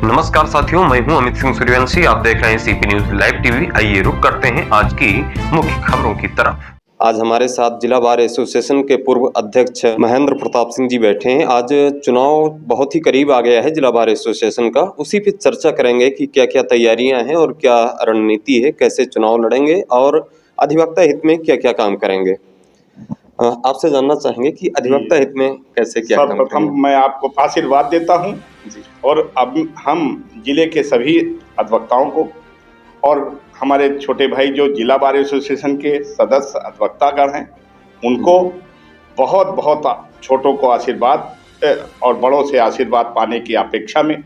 नमस्कार साथियों, मैं हूं अमित सिंह सूर्यवंशी। आप देख रहे हैं सीपी न्यूज लाइव टीवी। आइए रुक करते हैं आज की मुख्य खबरों की तरफ। आज हमारे साथ जिला बार एसोसिएशन के पूर्व अध्यक्ष महेंद्र प्रताप सिंह जी बैठे हैं। आज चुनाव बहुत ही करीब आ गया है जिला बार एसोसिएशन का, उसी पे चर्चा करेंगे कि क्या क्या तैयारियां हैं और क्या रणनीति है, कैसे चुनाव लड़ेंगे और अधिवक्ता हित में क्या क्या काम करेंगे। आपसे जानना चाहेंगे कि अधिवक्ता हित में कैसे क्या काम करेंगे। सर्वप्रथम मैं आपको आशीर्वाद देता हूं और अब हम जिले के सभी अधिवक्ताओं को और हमारे छोटे भाई जो जिला बार एसोसिएशन के सदस्य अधिवक्तागण हैं उनको बहुत बहुत, छोटों को आशीर्वाद और बड़ों से आशीर्वाद पाने की अपेक्षा में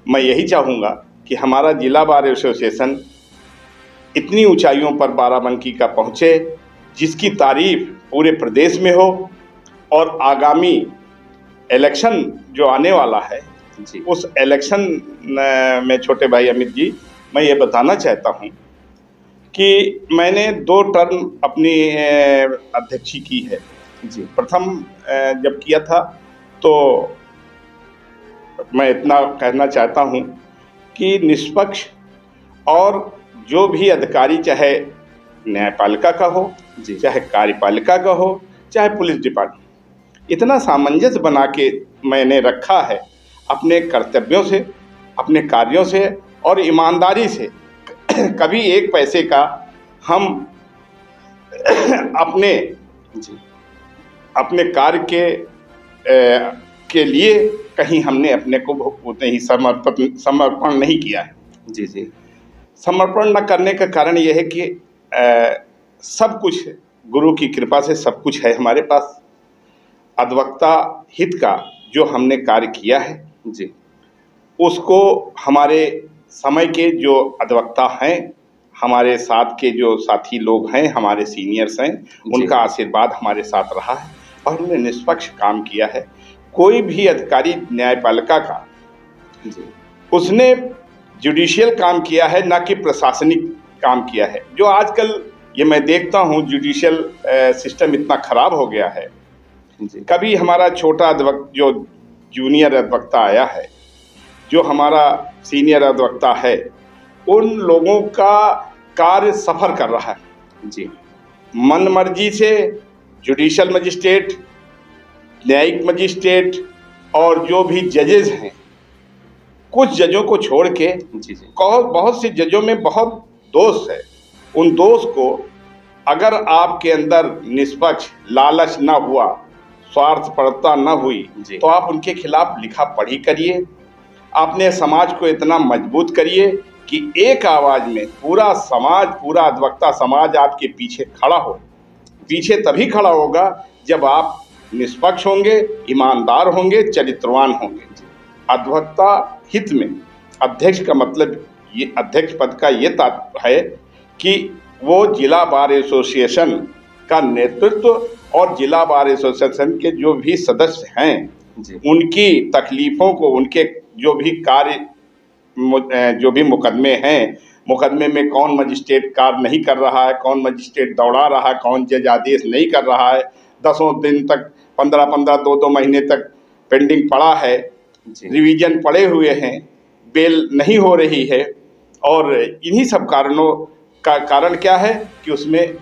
मैं यही चाहूँगा कि हमारा जिला बार एसोसिएशन इतनी ऊंचाइयों पर बाराबंकी का पहुँचे जिसकी तारीफ पूरे प्रदेश में हो और आगामी इलेक्शन जो आने वाला है उस इलेक्शन में छोटे भाई अमित जी, मैं ये बताना चाहता हूँ कि मैंने 2 टर्म अपनी अध्यक्षी की है जी। प्रथम जब किया था तो मैं इतना कहना चाहता हूँ कि निष्पक्ष और जो भी अधिकारी, चाहे न्यायपालिका का हो, चाहे कार्यपालिका का हो, चाहे पुलिस डिपार्टमेंट, इतना सामंजस्य बना के मैंने रखा है अपने कर्तव्यों से, अपने कार्यों से और ईमानदारी से। कभी एक पैसे का हम अपने कार्य के लिए कहीं हमने अपने को उतने ही समर्पण नहीं किया है। जी। समर्पण न करने का कारण यह है कि सब कुछ गुरु की कृपा से सब कुछ है हमारे पास। अधिवक्ता हित का जो हमने कार्य किया है जी, उसको हमारे समय के जो अधिवक्ता हैं, हमारे साथ के जो साथी लोग हैं, हमारे सीनियर्स हैं, उनका आशीर्वाद हमारे साथ रहा है और उन्होंने निष्पक्ष काम किया है। कोई भी अधिकारी न्यायपालिका का उसने जुडिशियल काम किया है, ना कि प्रशासनिक काम किया है। जो आजकल ये मैं देखता हूँ जुडिशियल सिस्टम इतना खराब हो गया है। कभी हमारा छोटा अधिवक्ता जो जूनियर अधिवक्ता आया है, जो हमारा सीनियर अधिवक्ता है, उन लोगों का कार्य सफ़र कर रहा है जी। मन मर्जी से जुडिशियल मजिस्ट्रेट, न्यायिक मजिस्ट्रेट और जो भी जजेस हैं, कुछ जजों को छोड़ के बहुत से जजों में बहुत दोष है। उन दोष को अगर आपके अंदर निष्पक्ष लालच ना हुआ, स्वार्थपरता न हुई, तो आप उनके खिलाफ लिखा पढ़ी करिए। अपने समाज को इतना मजबूत करिए कि एक आवाज़ में पूरा समाज, पूरा अधिवक्ता समाज आपके पीछे खड़ा हो। पीछे तभी खड़ा होगा जब आप निष्पक्ष होंगे, ईमानदार होंगे, चरित्रवान होंगे। अधिवक्ता हित में अध्यक्ष का मतलब, ये अध्यक्ष पद का ये तात्पर्य है कि वो जिला बार एसोसिएशन का नेतृत्व और जिला बार एसोसिएशन के जो भी सदस्य हैं उनकी तकलीफ़ों को, उनके जो भी कार्य, जो भी मुकदमे हैं, मुकदमे में कौन मजिस्ट्रेट कार्य नहीं कर रहा है, कौन मजिस्ट्रेट दौड़ा रहा है, कौन जज आदेश नहीं कर रहा है, 10 दिन तक, 15 2 महीने तक पेंडिंग पड़ा है, रिवीजन पड़े हुए हैं, बेल नहीं हो रही है। और इन्हीं सब कारणों का कारण क्या है कि उसमें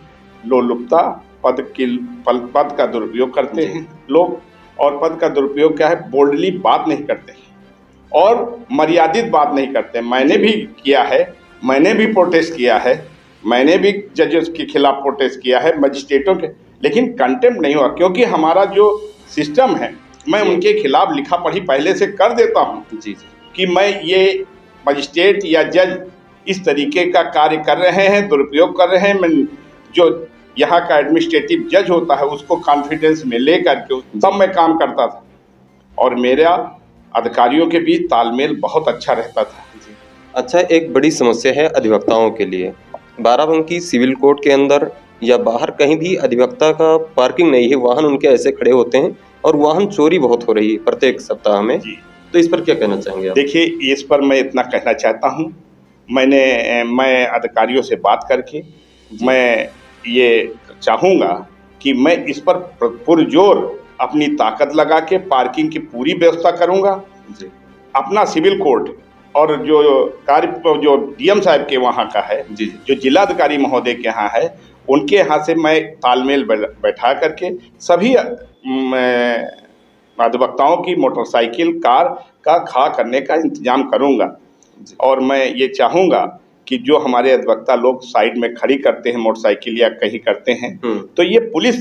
लोलुपता, पद का दुरुपयोग करते हैं लोग। और पद का दुरुपयोग क्या है, बोल्डली बात नहीं करते हैं और मर्यादित बात नहीं करते। मैंने भी किया है, मैंने भी प्रोटेस्ट किया है, मैंने भी जजेस के खिलाफ प्रोटेस्ट किया है, मजिस्ट्रेटों के, लेकिन कंटेम्प्ट नहीं हुआ। क्योंकि हमारा जो सिस्टम है, मैं उनके खिलाफ लिखा पढ़ी पहले से कर देता हूँ कि मैं ये मजिस्ट्रेट या जज इस तरीके का कार्य कर रहे हैं, दुरुपयोग कर रहे हैं। मैं जो यहाँ का एडमिनिस्ट्रेटिव जज होता है उसको कॉन्फिडेंस में ले करके तब मैं काम करता था और मेरा अधिकारियों के बीच तालमेल बहुत अच्छा रहता था। अच्छा, एक बड़ी समस्या है अधिवक्ताओं के लिए। बाराबंकी सिविल कोर्ट के अंदर या बाहर कहीं भी अधिवक्ता का पार्किंग नहीं है, वाहन उनके ऐसे खड़े होते हैं और वाहन चोरी बहुत हो रही है प्रत्येक सप्ताह में। तो इस पर क्या कहना चाहेंगे आप? देखिए, इस पर मैं इतना कहना चाहता हूँ, मैं अधिकारियों से बात करके मैं ये चाहूँगा कि मैं इस पर पुरजोर अपनी ताकत लगा के पार्किंग की पूरी व्यवस्था करूँगा। अपना सिविल कोर्ट और जो जो डीएम साहब के वहाँ का है, जो जिलाधिकारी महोदय के यहाँ है, उनके यहाँ से मैं तालमेल बैठा करके सभी अधिवक्ताओं की मोटरसाइकिल कार का खड़ा करने का इंतजाम करूँगा। और मैं ये चाहूँगा कि जो हमारे अधिवक्ता लोग साइड में खड़ी करते हैं मोटरसाइकिल या कहीं करते हैं, तो ये पुलिस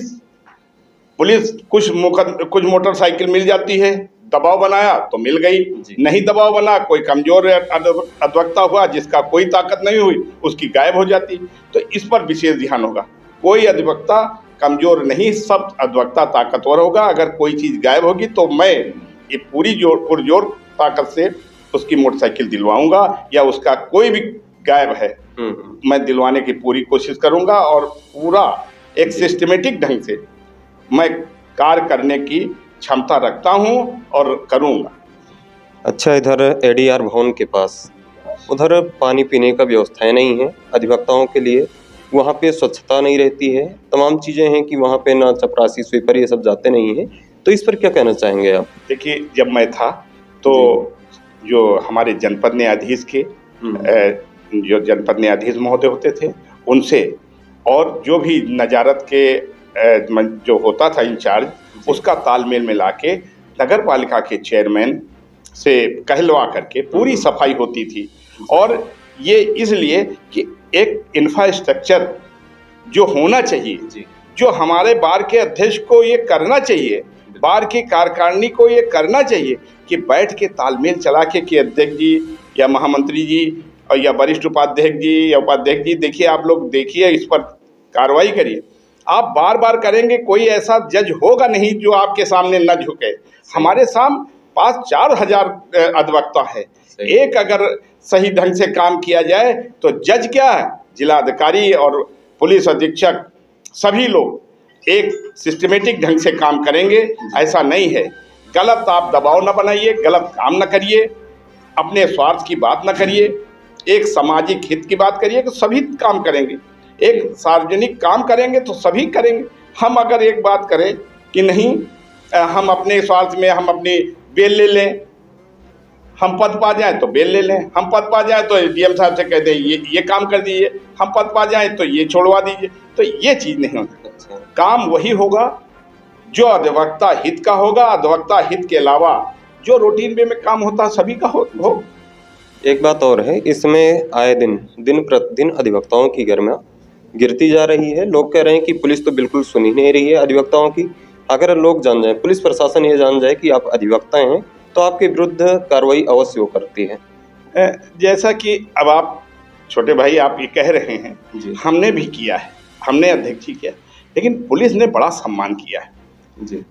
कुछ मोटरसाइकिल मिल जाती है, दबाव बनाया तो मिल गई, नहीं दबाव बना, कोई कमजोर अधिवक्ता हुआ जिसका कोई ताकत नहीं हुई, उसकी गायब हो जाती। तो इस पर विशेष ध्यान होगा। कोई अधिवक्ता कमजोर नहीं, सब अधिवक्ता ताकतवर होगा। अगर कोई चीज़ गायब होगी तो मैं ये पुरजोर ताकत से उसकी मोटरसाइकिल दिलवाऊंगा, या उसका कोई भी गायब है मैं दिलवाने की पूरी कोशिश करूंगा। और पूरा एक सिस्टमेटिक ढंग से मैं कार्य करने की क्षमता रखता हूं और करूंगा। अच्छा, इधर एडीआर भवन के पास उधर पानी पीने का व्यवस्थाएं नहीं है अधिवक्ताओं के लिए, वहाँ पे स्वच्छता नहीं रहती है, तमाम चीज़ें हैं कि वहाँ पे ना चपरासी स्वीपर ये सब जाते नहीं हैं, तो इस पर क्या कहना चाहेंगे आप? देखिए, जब मैं था तो जो हमारे जनपद न्यायाधीश के जो जनपद न्यायाधीश महोदय होते थे उनसे, और जो भी नजारत के जो होता था इंचार्ज, उसका तालमेल मिला के नगर पालिका के चेयरमैन से कहलवा करके पूरी सफाई होती थी। और ये इसलिए कि एक इंफ्रास्ट्रक्चर जो होना चाहिए, जो हमारे बार के अध्यक्ष को ये करना चाहिए, बार की कार्यकारिणी को ये करना चाहिए कि बैठ के तालमेल चला के कि अध्यक्ष जी या महामंत्री जी या वरिष्ठ उपाध्यक्ष जी या उपाध्यक्ष जी, देखिए आप लोग देखिए, इस पर कार्रवाई करिए। आप बार बार करेंगे, कोई ऐसा जज होगा नहीं जो आपके सामने न झुके। हमारे पास 4,000 अधिवक्ता है, एक अगर सही ढंग से काम किया जाए तो जज क्या है, जिलाधिकारी और पुलिस अधीक्षक सभी लोग एक सिस्टमेटिक ढंग से काम करेंगे। ऐसा नहीं है, गलत आप दबाव न बनाइए, गलत काम न करिए, अपने स्वार्थ की बात न करिए, एक सामाजिक हित की बात करिए कि सभी काम करेंगे। एक सार्वजनिक काम करेंगे तो सभी करेंगे। हम अगर एक बात करें कि नहीं, हम अपने स्वार्थ में हम अपनी बेल ले लें, हम पद पा जाए तो बेल ले लें, हम पद पा जाए तो डीएम साहब से कह दें ये काम कर दीजिए, हम पद पा जाए तो ये छोड़वा दीजिए, तो ये चीज़ नहीं होती। काम वही होगा जो अधिवक्ता हित का होगा। अधिवक्ता हित के अलावा जो रूटीन वे में काम होता सभी का हो। एक बात और है, इसमें आए दिन प्रतिदिन अधिवक्ताओं की गरिमा गिरती जा रही है। लोग कह रहे हैं कि पुलिस तो बिल्कुल सुन ही नहीं रही है अधिवक्ताओं की। अगर लोग जान जाए, पुलिस प्रशासन ये जान जाए कि आप अधिवक्ता हैं, तो आपके विरुद्ध कार्रवाई अवश्य वो करती है। जैसा कि अब आप छोटे भाई आप ये कह रहे हैं, हमने भी किया है, हमने अध्यक्ष ही किया, लेकिन पुलिस ने बड़ा सम्मान किया है जी।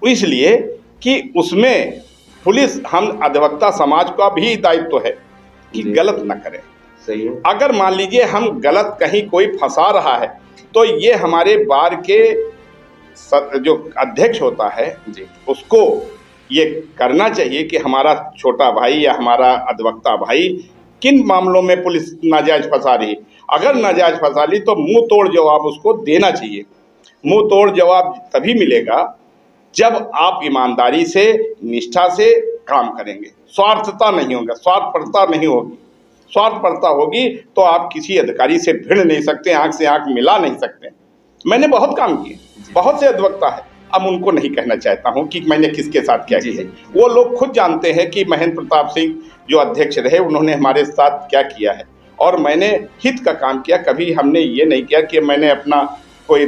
इसलिए कि उसमें पुलिस, हम अधिवक्ता समाज का भी दायित्व है कि गलत न करें। सही है। अगर मान लीजिए हम गलत कहीं कोई फंसा रहा है तो ये हमारे बार के जो अध्यक्ष होता है जी, उसको ये करना चाहिए कि हमारा छोटा भाई या हमारा अधिवक्ता भाई किन मामलों में पुलिस नाजायज फंसा रही। अगर नाजायज फंसा ली तो मुंह तोड़ जवाब उसको देना चाहिए। मुंह तोड़ जवाब तभी मिलेगा जब आप ईमानदारी से, निष्ठा से काम करेंगे। स्वार्थता नहीं होगा, स्वार्थपरता नहीं होगी। स्वार्थपरता होगी तो आप किसी अधिकारी से भिड़ नहीं सकते, आंख से आंख मिला नहीं सकते। मैंने बहुत काम किए, बहुत से अधिवक्ता है, अब उनको नहीं कहना चाहता हूं कि मैंने किसके साथ क्या किया। वो लोग खुद जानते हैं कि महेंद्र प्रताप सिंह जो अध्यक्ष रहे उन्होंने हमारे साथ क्या किया है, और मैंने हित का काम किया। कभी हमने ये नहीं किया कि मैंने अपना कोई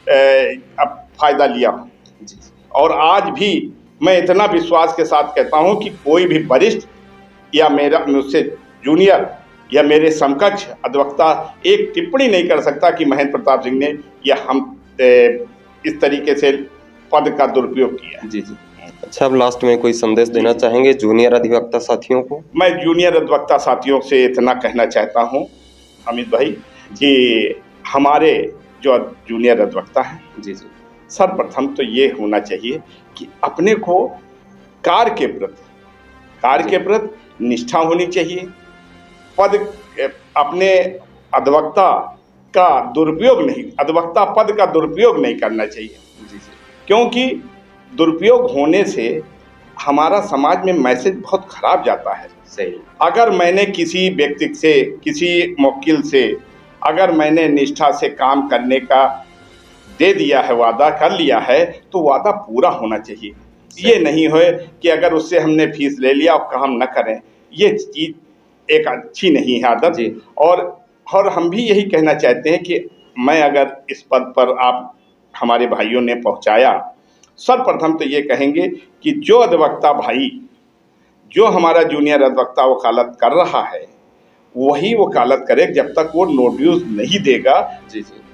फायदा लिया हो। और आज भी मैं इतना विश्वास के साथ कहता हूं कि कोई भी वरिष्ठ या मुझसे जूनियर या मेरे समकक्ष अधिवक्ता एक टिप्पणी नहीं कर सकता कि महेंद्र प्रताप सिंह ने या हम इस तरीके से पद का दुरुपयोग किया। जी। अच्छा, अब लास्ट में कोई संदेश देना चाहेंगे जूनियर अधिवक्ता साथियों को? मैं जूनियर अधिवक्ता साथियों से इतना कहना चाहता हूं अमित भाई कि हमारे जो जूनियर अधिवक्ता हैं जी, सर्वप्रथम तो ये होना चाहिए कि अपने को कार्य के प्रति निष्ठा होनी चाहिए। अपने अधिवक्ता का दुरुपयोग नहीं, अधिवक्ता पद का दुरुपयोग नहीं करना चाहिए, क्योंकि दुरुपयोग होने से हमारा समाज में मैसेज बहुत खराब जाता है। सही। अगर मैंने किसी व्यक्ति से, किसी मुवक्किल से अगर मैंने निष्ठा से काम करने का दे दिया है, वादा कर लिया है, तो वादा पूरा होना चाहिए। ये नहीं हो कि अगर उससे हमने फीस ले लिया और काम न करें, ये चीज़ एक अच्छी नहीं है आदत। और हम भी यही कहना चाहते हैं कि मैं अगर इस पद पर आप हमारे भाइयों ने पहुंचाया, सर्वप्रथम तो ये कहेंगे कि जो अधिवक्ता भाई, जो हमारा जूनियर अधिवक्ता वकालत कर रहा है, वही वकालत करे। जब तक वो नोटिस नहीं देगा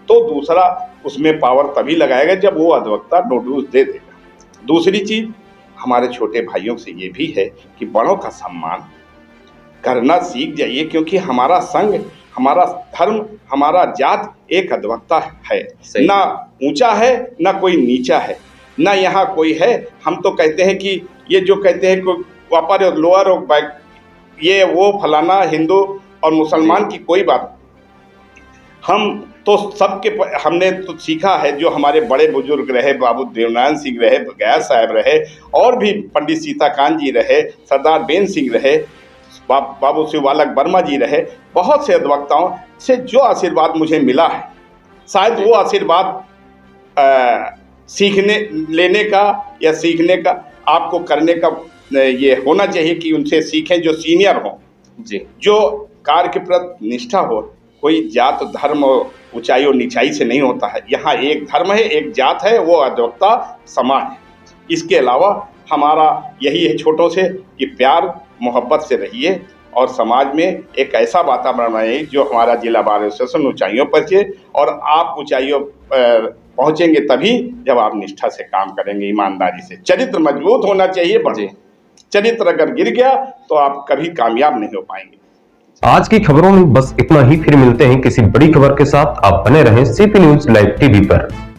तो दूसरा उसमें पावर तभी लगाएगा जब वो अधिवक्ता नोटिस दे देगा। दूसरी चीज़ हमारे छोटे भाइयों से ये भी है कि बड़ों का सम्मान करना सीख जाइए, क्योंकि हमारा संघ, हमारा धर्म, हमारा जात एक अधिवक्ता है। ना ऊंचा है ना कोई नीचा है, ना यहाँ कोई है। हम तो कहते हैं कि ये जो कहते हैं कोई अपर और लोअर और बैक, ये वो फलाना हिंदू और मुसलमान की कोई बात, हम तो सबके हमने तो सीखा है। जो हमारे बड़े बुजुर्ग रहे, बाबू देवनारायण सिंह रहे, गैर साहब रहे, और भी पंडित सीताकांत जी रहे, सरदार बेन सिंह रहे, बाबू शिवबालक वर्मा जी रहे, बहुत से अधिवक्ताओं से जो आशीर्वाद मुझे मिला है, शायद वो आशीर्वाद सीखने लेने का या सीखने का आपको करने का ये होना चाहिए कि उनसे सीखें जो सीनियर हों जी, जो कार्य के प्रति निष्ठा हो। कोई जात धर्म और ऊंचाई और नीचाई से नहीं होता है। यहाँ एक धर्म है, एक जात है, वो अधिवक्ता समाज है। इसके अलावा हमारा यही है छोटों से कि प्यार मोहब्बत से रहिए और समाज में एक ऐसा वातावरण बनाइए जो हमारा जिला बार एसोसिएशन ऊंचाइयों पर पहुँचे। और आप ऊंचाइयों पहुँचेंगे तभी जब आप निष्ठा से काम करेंगे, ईमानदारी से। चरित्र मजबूत होना चाहिए, बढ़े चरित्र अगर गिर गया तो आप कभी कामयाब नहीं हो पाएंगे। आज की खबरों में बस इतना ही। फिर मिलते हैं किसी बड़ी खबर के साथ। आप बने रहें सीपी न्यूज लाइव टीवी पर।